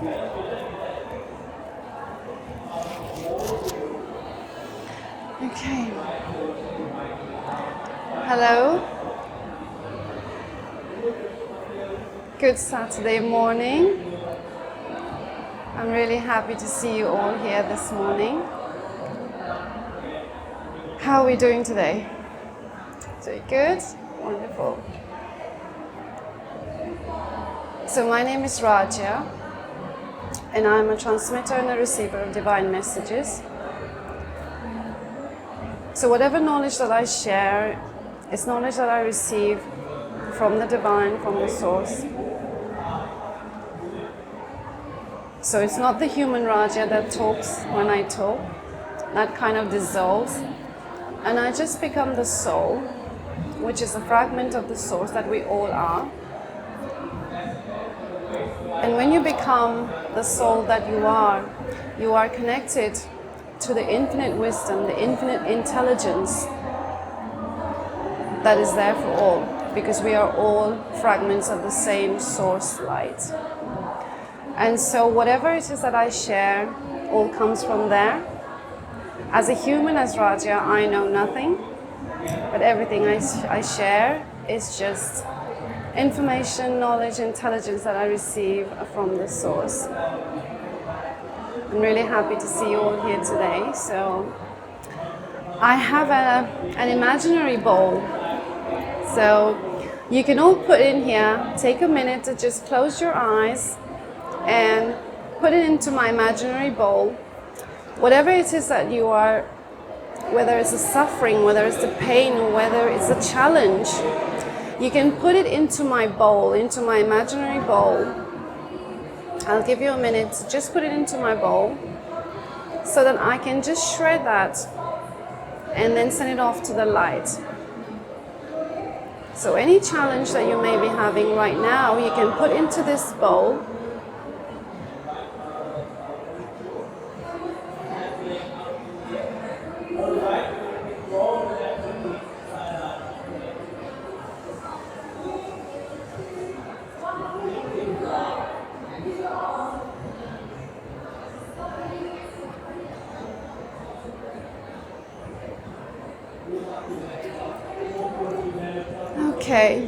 Okay. Hello. Good Saturday morning. I'm really happy to see you all here this morning. How are we doing today? Doing good? Wonderful. So my name is Raja, and I'm a transmitter and a receiver of divine messages. So whatever knowledge that I share is knowledge that I receive from the divine, from the source. So it's not the human Raja that talks when I talk. That kind of dissolves. And I just become the soul, which is a fragment of the source that we all are. And when you become the soul that you are connected to the infinite wisdom, the infinite intelligence that is there for all, because we are all fragments of the same source light. And so whatever it is that I share, all comes from there. As a human, as Raja, I know nothing, but everything I share is just information, knowledge, intelligence that I receive from the source. I'm really happy to see you all here today. So I have an imaginary bowl. So you can all put in here, take a minute to just close your eyes and put it into my imaginary bowl. Whatever it is that you are, whether it's a suffering, whether it's the pain, or whether it's a challenge, you can put it into my bowl, into my imaginary bowl. I'll give you a minute to just put it into my bowl so that I can just shred that and then send it off to the light. So any challenge that you may be having right now, you can put into this bowl. Okay,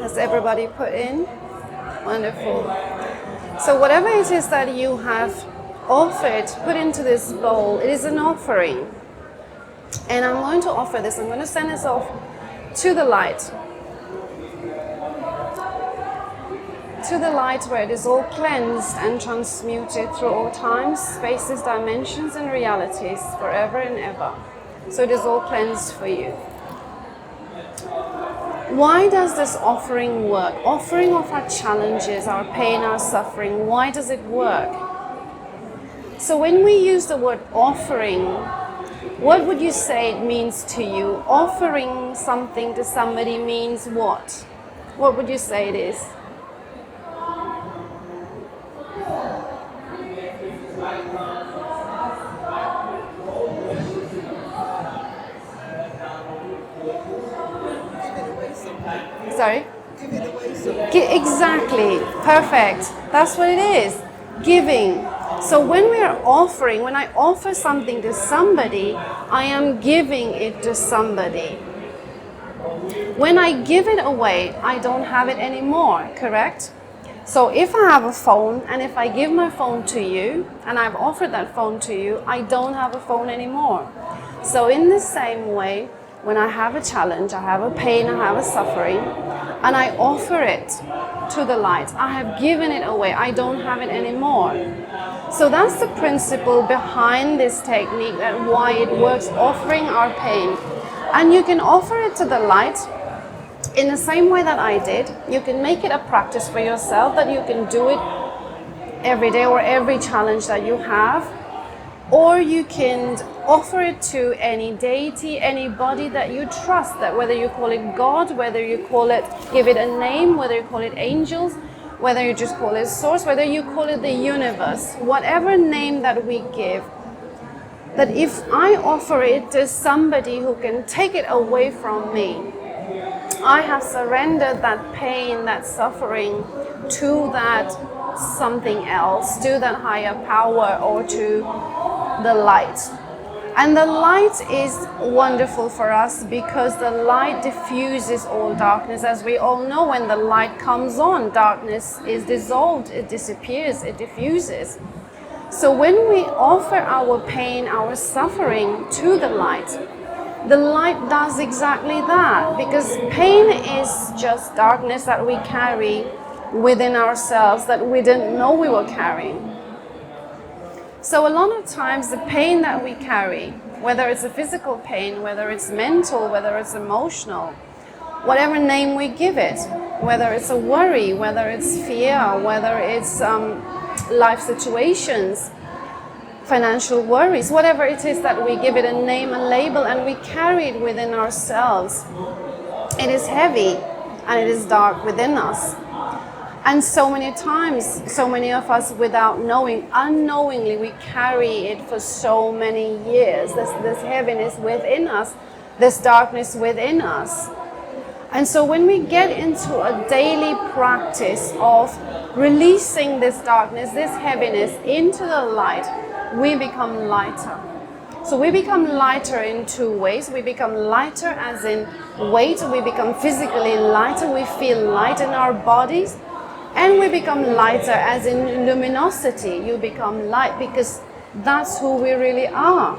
has everybody put in? Wonderful. So whatever it is that you have offered, put into this bowl, it is an offering. And I'm going to offer this, I'm going to send this off to the light. To the light where it is all cleansed and transmuted through all times, spaces, dimensions and realities, forever and ever. So it is all cleansed for you. Why does this offering work? Offering of our challenges, our pain, our suffering, why does it work? So when we use the word offering, what would you say it means to you? Offering something to somebody means what? What would you say it is? Sorry? Give it away something. Exactly. Perfect. That's what it is. Giving. So when we are offering, when I offer something to somebody, I am giving it to somebody. When I give it away, I don't have it anymore, correct? So if I have a phone and if I give my phone to you and I've offered that phone to you, I don't have a phone anymore. So in the same way, when I have a challenge, I have a pain, I have a suffering, and I offer it to the light, I have given it away, I don't have it anymore. So that's the principle behind this technique, that why it works, offering our pain. And you can offer it to the light in the same way that I did. You can make it a practice for yourself, that you can do it every day or every challenge that you have. Or you can offer it to any deity, anybody that you trust, that whether you call it God, whether you call it, give it a name, whether you call it angels, whether you just call it source, whether you call it the universe, whatever name that we give, that if I offer it to somebody who can take it away from me, I have surrendered that pain, that suffering to that something else, to that higher power, or to the light. And the light is wonderful for us because the light diffuses all darkness. As we all know, when the light comes on, darkness is dissolved, it disappears, it diffuses. So when we offer our pain, our suffering to the light does exactly that, because pain is just darkness that we carry within ourselves that we didn't know we were carrying. So a lot of times the pain that we carry, whether it's a physical pain, whether it's mental, whether it's emotional, whatever name we give it, whether it's a worry, whether it's fear, whether it's life situations, financial worries, whatever it is that we give it a name, a label, and we carry it within ourselves, it is heavy and it is dark within us. And so many times, so many of us, without knowing, unknowingly, we carry it for so many years, this heaviness within us, this darkness within us. And so when we get into a daily practice of releasing this darkness, this heaviness into the light, we become lighter. So we become lighter in two ways. We become lighter as in weight, we become physically lighter, we feel light in our bodies. And we become lighter as in luminosity. You become light because that's who we really are.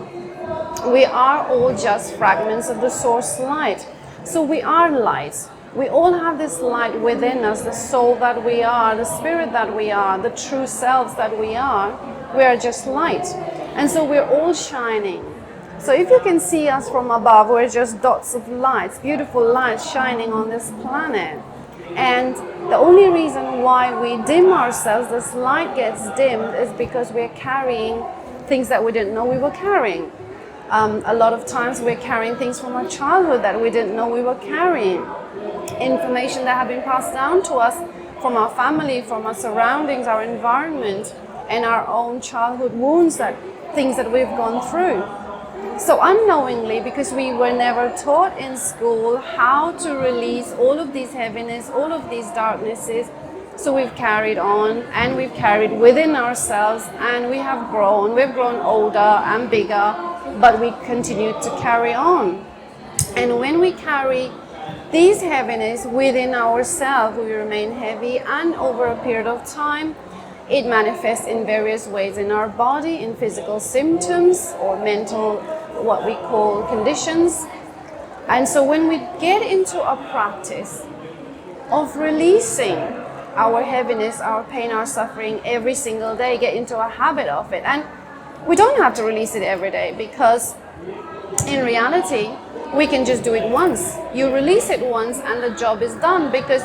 We are all just fragments of the source light. So we are light. We all have this light within us, the soul that we are, the spirit that we are, the true selves that we are. We are just light. And so we're all shining. So if you can see us from above, we're just dots of lights, beautiful lights shining on this planet. And the only reason why we dim ourselves, this light gets dimmed, is because we're carrying things that we didn't know we were carrying. A lot of times we're carrying things from our childhood that we didn't know we were carrying. Information that have been passed down to us from our family, from our surroundings, our environment, and our own childhood wounds, things that we've gone through. So unknowingly, because we were never taught in school how to release all of these heaviness, all of these darknesses, so we've carried on and we've carried within ourselves, and we have grown. We've grown older and bigger, but we continue to carry on. And when we carry these heaviness within ourselves, we remain heavy, and over a period of time, it manifests in various ways in our body, in physical symptoms or mental, what we call conditions. And so when we get into a practice of releasing our heaviness, our pain, our suffering every single day, get into a habit of it. And we don't have to release it every day, because in reality, we can just do it once. You release it once and the job is done, because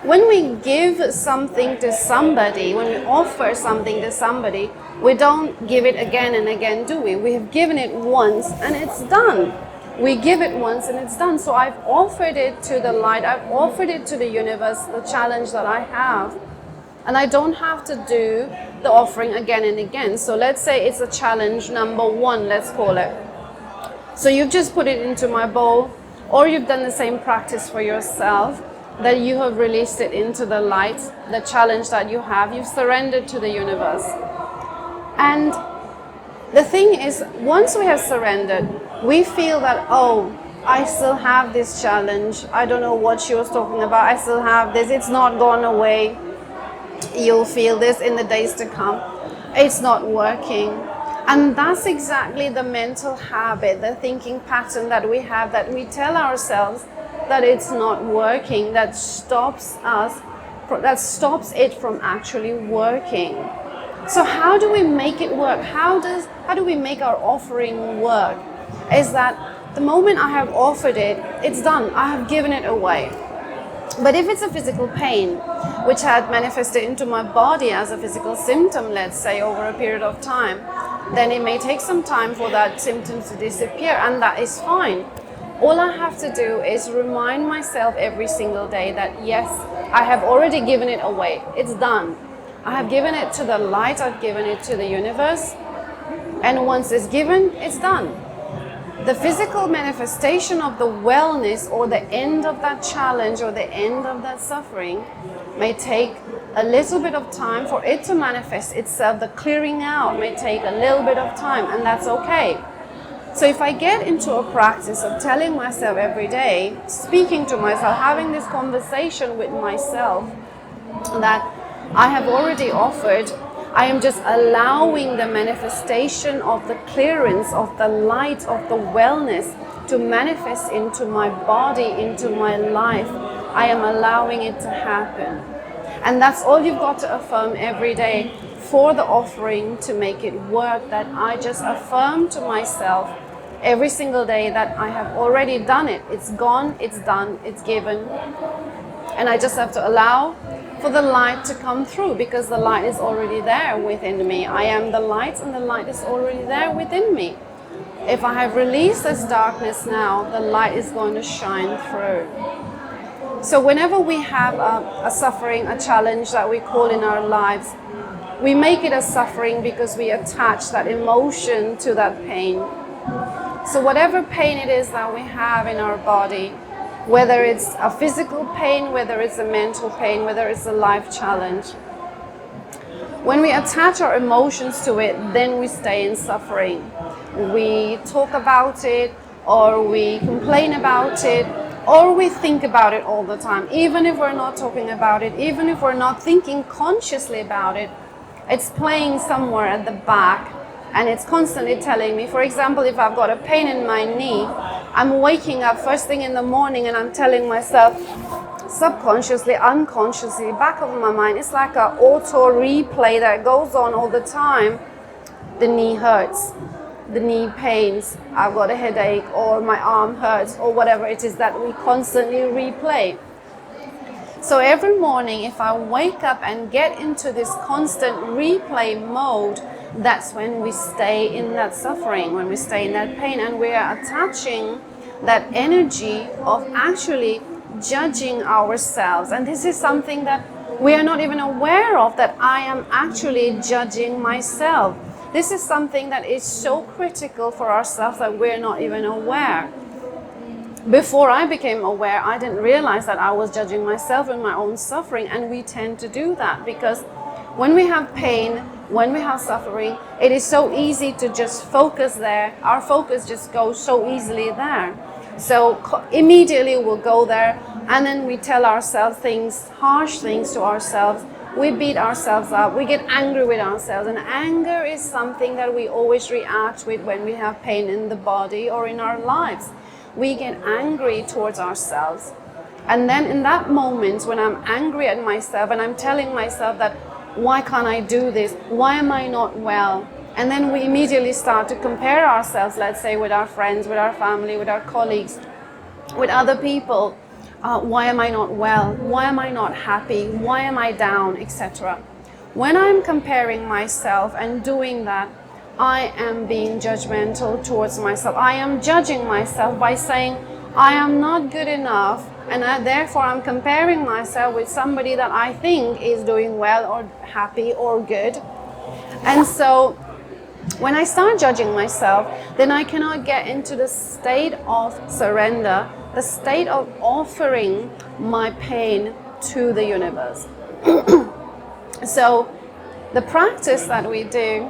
when we give something to somebody, when we offer something to somebody, we don't give it again and again, do we? We have given it once and it's done. We give it once and it's done. So I've offered it to the light, I've offered it to the universe, the challenge that I have, and I don't have to do the offering again and again. So let's say it's a challenge number 1, let's call it. So you've just put it into my bowl, or you've done the same practice for yourself, that you have released it into the light, the challenge that you have, you've surrendered to the universe. And the thing is, once we have surrendered, we feel that, oh, I still have this challenge. I don't know what she was talking about. I still have this. It's not gone away. You'll feel this in the days to come. It's not working. And that's exactly the mental habit, the thinking pattern that we have, that we tell ourselves that it's not working, that stops it from actually working. So how do we make it work? How do we make our offering work? Is that the moment I have offered it, it's done. I have given it away. But if it's a physical pain, which had manifested into my body as a physical symptom, let's say, over a period of time, then it may take some time for that symptom to disappear, and that is fine. All I have to do is remind myself every single day that, yes, I have already given it away. It's done. I have given it to the light, I've given it to the universe, and once it's given, it's done. the physical manifestation of the wellness or the end of that challenge or the end of that suffering may take a little bit of time for it to manifest itself. The clearing out may take a little bit of time, and that's okay. So if I get into a practice of telling myself every day, speaking to myself, having this conversation with myself that I have already offered, I am just allowing the manifestation of the clearance, of the light, of the wellness to manifest into my body, into my life. I am allowing it to happen. And that's all you've got to affirm every day for the offering to make it work, that I just affirm to myself every single day that I have already done it. It's gone, it's done, it's given. And I just have to allow for the light to come through, because the light is already there within me. I am the light, and the light is already there within me. If I have released this darkness now, the light is going to shine through. So whenever we have a suffering, a challenge that we call in our lives, we make it a suffering because we attach that emotion to that pain. So whatever pain it is that we have in our body, whether it's a physical pain, whether it's a mental pain, whether it's a life challenge, when we attach our emotions to it, then we stay in suffering. We talk about it, or we complain about it, or we think about it all the time. Even if we're not talking about it, even if we're not thinking consciously about it, it's playing somewhere at the back, and it's constantly telling me. For example, if I've got a pain in my knee, I'm waking up first thing in the morning and I'm telling myself, subconsciously, unconsciously, back of my mind, it's like an auto replay that goes on all the time. The knee hurts, the knee pains, I've got a headache, or my arm hurts, or whatever it is that we constantly replay. So every morning, if I wake up and get into this constant replay mode, that's when we stay in that suffering, when we stay in that pain, and we are attaching that energy of actually judging ourselves. And this is something that we are not even aware of, that I am actually judging myself. This is something that is so critical for ourselves that we're not even aware. Before I became aware, I didn't realize that I was judging myself in my own suffering, and we tend to do that because when we have pain, when we have suffering, it is so easy to just focus there. Our focus just goes so easily there. So immediately we'll go there, and then we tell ourselves things, harsh things to ourselves. We beat ourselves up, we get angry with ourselves, and anger is something that we always react with when we have pain in the body or in our lives. We get angry towards ourselves. And then in that moment when I'm angry at myself and I'm telling myself that, why can't I do this? Why am I not well? And then we immediately start to compare ourselves, let's say with our friends, with our family, with our colleagues, with other people. Why am I not well? Why am I not happy? Why am I down, etc. When I'm comparing myself and doing that, I am being judgmental towards myself. I am judging myself by saying I am not good enough, and therefore I'm comparing myself with somebody that I think is doing well or happy or good. And so when I start judging myself, then I cannot get into the state of surrender, the state of offering my pain to the universe. So the practice that we do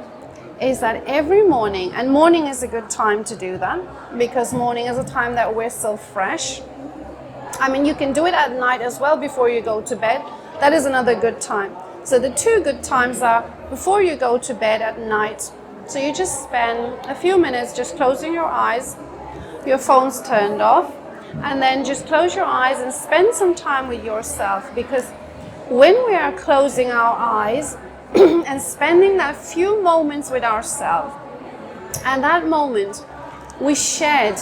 is that every morning, and morning is a good time to do that, because morning is a time that we're still fresh. I mean, you can do it at night as well before you go to bed. That is another good time. So the two good times are before you go to bed at night. So you just spend a few minutes just closing your eyes, your phone's turned off, and then just close your eyes and spend some time with yourself. Because when we are closing our eyes and spending that few moments with ourselves, and that moment we shed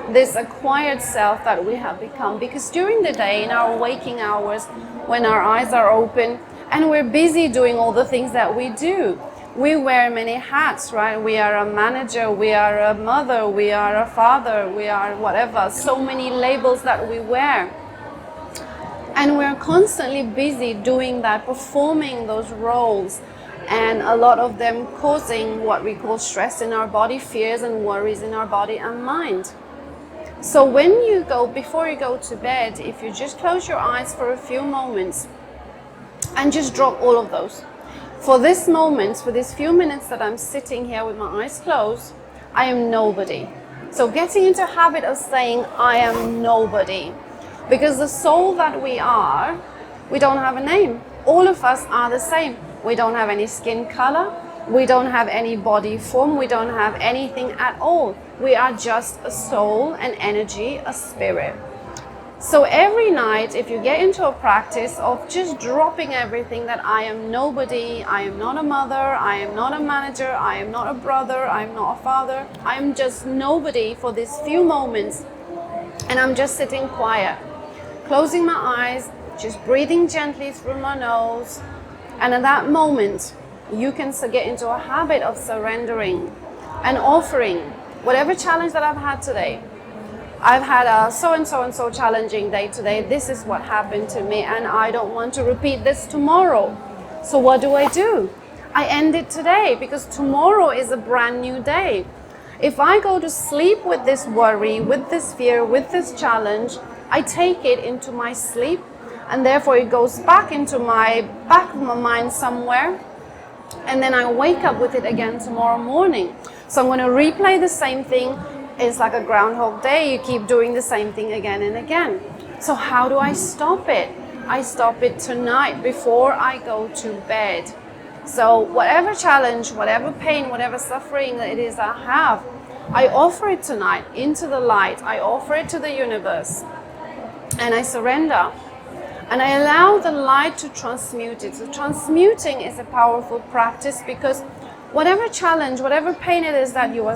this acquired self that we have become. Because during the day, in our waking hours, when our eyes are open and we're busy doing all the things that we do, we wear many hats, right? We are a manager, we are a mother, we are a father, we are whatever, so many labels that we wear. And we're constantly busy doing that, performing those roles. and a lot of them causing what we call stress in our body, fears and worries in our body and mind. So when you go, before you go to bed, if you just close your eyes for a few moments and just drop all of those. For this moment, for these few minutes that I'm sitting here with my eyes closed, I am nobody. So getting into a habit of saying, I am nobody. Because the soul that we are, we don't have a name. All of us are the same. We don't have any skin color. We don't have any body form. We don't have anything at all. We are just a soul, an energy, a spirit. So every night, if you get into a practice of just dropping everything, that I am nobody, I am not a mother, I am not a manager, I am not a brother, I am not a father, I am just nobody for these few moments, and I'm just sitting quiet, closing my eyes, just breathing gently through my nose, and at that moment, you can get into a habit of surrendering and offering whatever challenge that I've had today. I've had a so challenging day today. This is what happened to me, and I don't want to repeat this tomorrow. So what do? I end it today, because tomorrow is a brand new day. If I go to sleep with this worry, with this fear, with this challenge, I take it into my sleep, and therefore it goes back into my back of my mind somewhere, and then I wake up with it again tomorrow morning. So I'm going to replay the same thing. It's like a groundhog day. You keep doing the same thing again and again. So how do I stop it? I stop it tonight before I go to bed. So whatever challenge, whatever pain, whatever suffering that it is I have, I offer it tonight into the light. I offer it to the universe, and I surrender. And I allow the light to transmute it. So transmuting is a powerful practice, because whatever challenge, whatever pain it is that you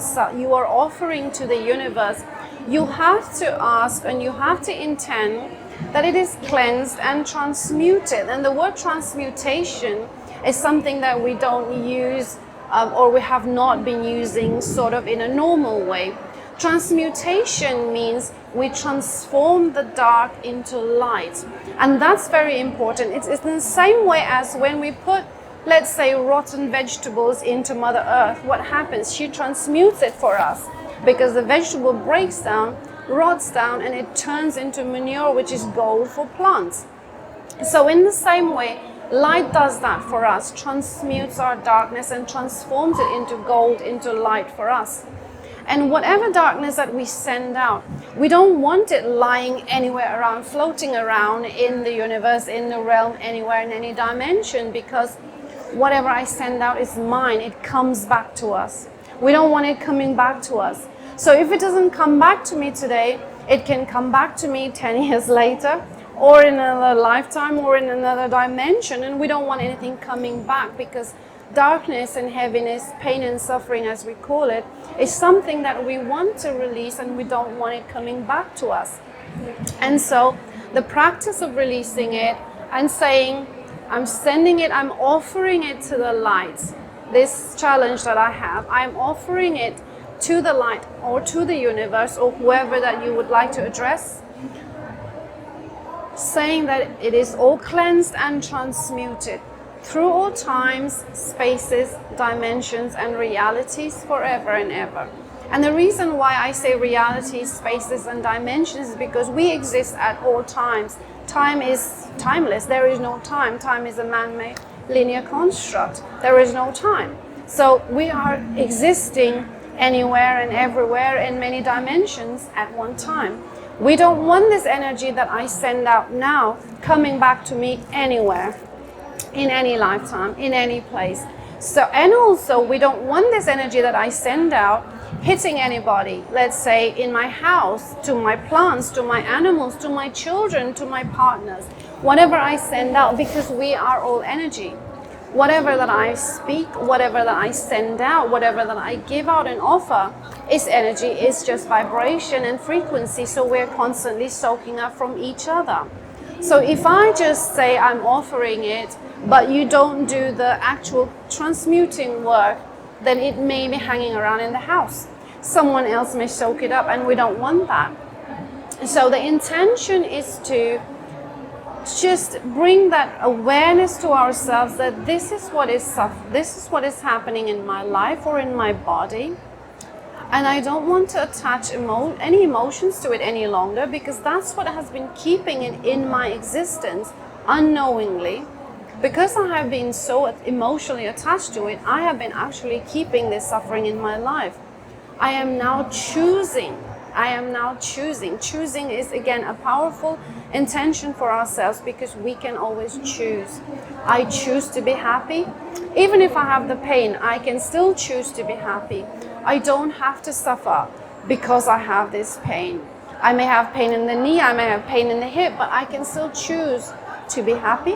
are offering to the universe, you have to ask and you have to intend that it is cleansed and transmuted. And the word transmutation is something that we don't use or we have not been using sort of in a normal way. Transmutation means we transform the dark into light. And that's very important. It's in the same way as when we put, let's say, rotten vegetables into Mother Earth. What happens? She transmutes it for us, because the vegetable breaks down, rots down, and it turns into manure, which is gold for plants. So in the same way, light does that for us, transmutes our darkness and transforms it into gold, into light for us. And whatever darkness that we send out, we don't want it lying anywhere around, floating around in the universe, in the realm, anywhere, in any dimension, because whatever I send out is mine. It comes back to us. We don't want it coming back to us. So if it doesn't come back to me today, it can come back to me 10 years later, or in another lifetime, or in another dimension. And we don't want anything coming back, because darkness and heaviness, pain and suffering, as we call it, is something that we want to release, and we don't want it coming back to us. And so the practice of releasing it and saying, I'm sending it, I'm offering it to the light. This challenge that I have, I'm offering it to the light or to the universe or whoever that you would like to address, saying that it is all cleansed and transmuted through all times, spaces, dimensions, and realities forever and ever. And the reason why I say realities, spaces, and dimensions is because we exist at all times. Time is timeless. There is no time. Time is a man-made linear construct. There is no time. So we are existing anywhere and everywhere in many dimensions at one time. We don't want this energy that I send out now coming back to me anywhere, in any lifetime, in any place. So, and also we don't want this energy that I send out hitting anybody, let's say in my house, to my plants, to my animals, to my children, to my partners, whatever I send out, because we are all energy. Whatever that I speak, whatever that I send out, whatever that I give out and offer is energy, is just vibration and frequency. So we're constantly soaking up from each other. So if I just say I'm offering it, but you don't do the actual transmuting work, then it may be hanging around in the house. Someone else may soak it up, and we don't want that. So the intention is to just bring that awareness to ourselves that this is what is happening in my life or in my body, and I don't want to attach any emotions to it any longer, because that's what has been keeping it in my existence unknowingly. Because I have been so emotionally attached to it, I have been actually keeping this suffering in my life. I am now choosing. Choosing is, again, a powerful intention for ourselves, because we can always choose. I choose to be happy. Even if I have the pain, I can still choose to be happy. I don't have to suffer because I have this pain. I may have pain in the knee, I may have pain in the hip, but I can still choose to be happy.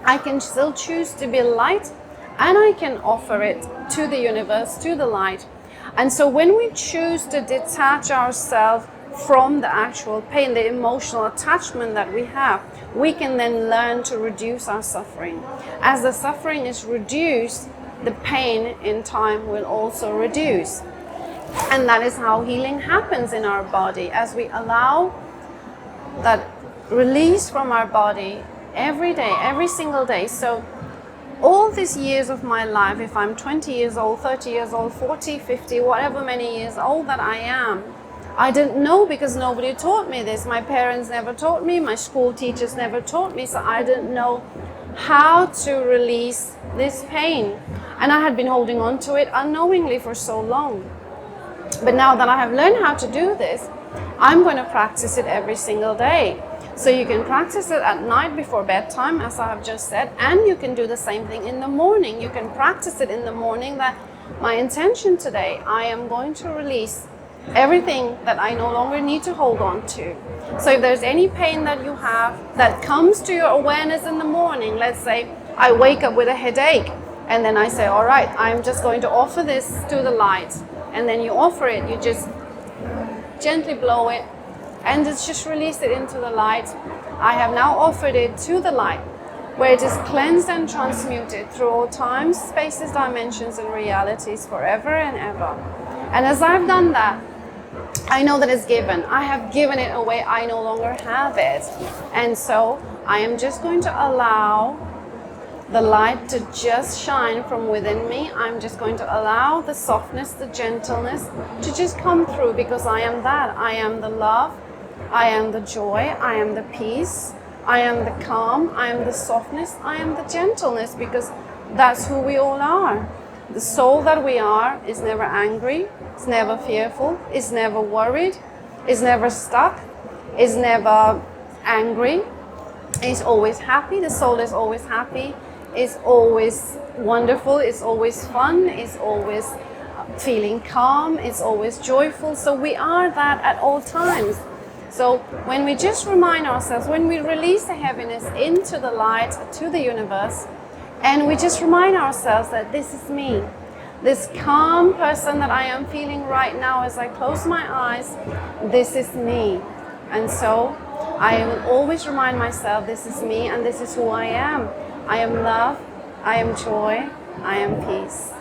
I can still choose to be light, and I can offer it to the universe, to the light. And so when we choose to detach ourselves from the actual pain, the emotional attachment that we have, we can then learn to reduce our suffering. As the suffering is reduced, the pain in time will also reduce. And that is how healing happens in our body, as we allow that release from our body every day, every single day. So all these years of my life, if I'm 20 years old, 30 years old, 40, 50, whatever many years old that I am, I didn't know, because nobody taught me this. My parents never taught me, my school teachers never taught me, so I didn't know how to release this pain. And I had been holding on to it unknowingly for so long. But now that I have learned how to do this, I'm going to practice it every single day. So you can practice it at night before bedtime, as I have just said, and you can do the same thing in the morning. You can practice it in the morning, that my intention today, I am going to release everything that I no longer need to hold on to. So if there's any pain that you have that comes to your awareness in the morning, let's say I wake up with a headache, and then I say, all right, I'm just going to offer this to the light. And then you offer it, you just gently blow it, and just release it into the light. I have now offered it to the light, where it is cleansed and transmuted through all times, spaces, dimensions, and realities forever and ever. And as I've done that, I know that it's given. I have given it away. I no longer have it. And so I am just going to allow the light to just shine from within me. I'm just going to allow the softness, the gentleness to just come through, because I am that. I am the love. I am the joy, I am the peace, I am the calm, I am the softness, I am the gentleness, because that's who we all are. The soul that we are is never angry, is never fearful, is never worried, is never stuck, is never angry, is always happy. The soul is always happy, is always wonderful, is always fun, is always feeling calm, is always joyful. So we are that at all times. So when we just remind ourselves, when we release the heaviness into the light, to the universe, and we just remind ourselves that this is me, this calm person that I am feeling right now as I close my eyes, this is me. And so I will always remind myself, this is me and this is who I am. I am love, I am joy, I am peace.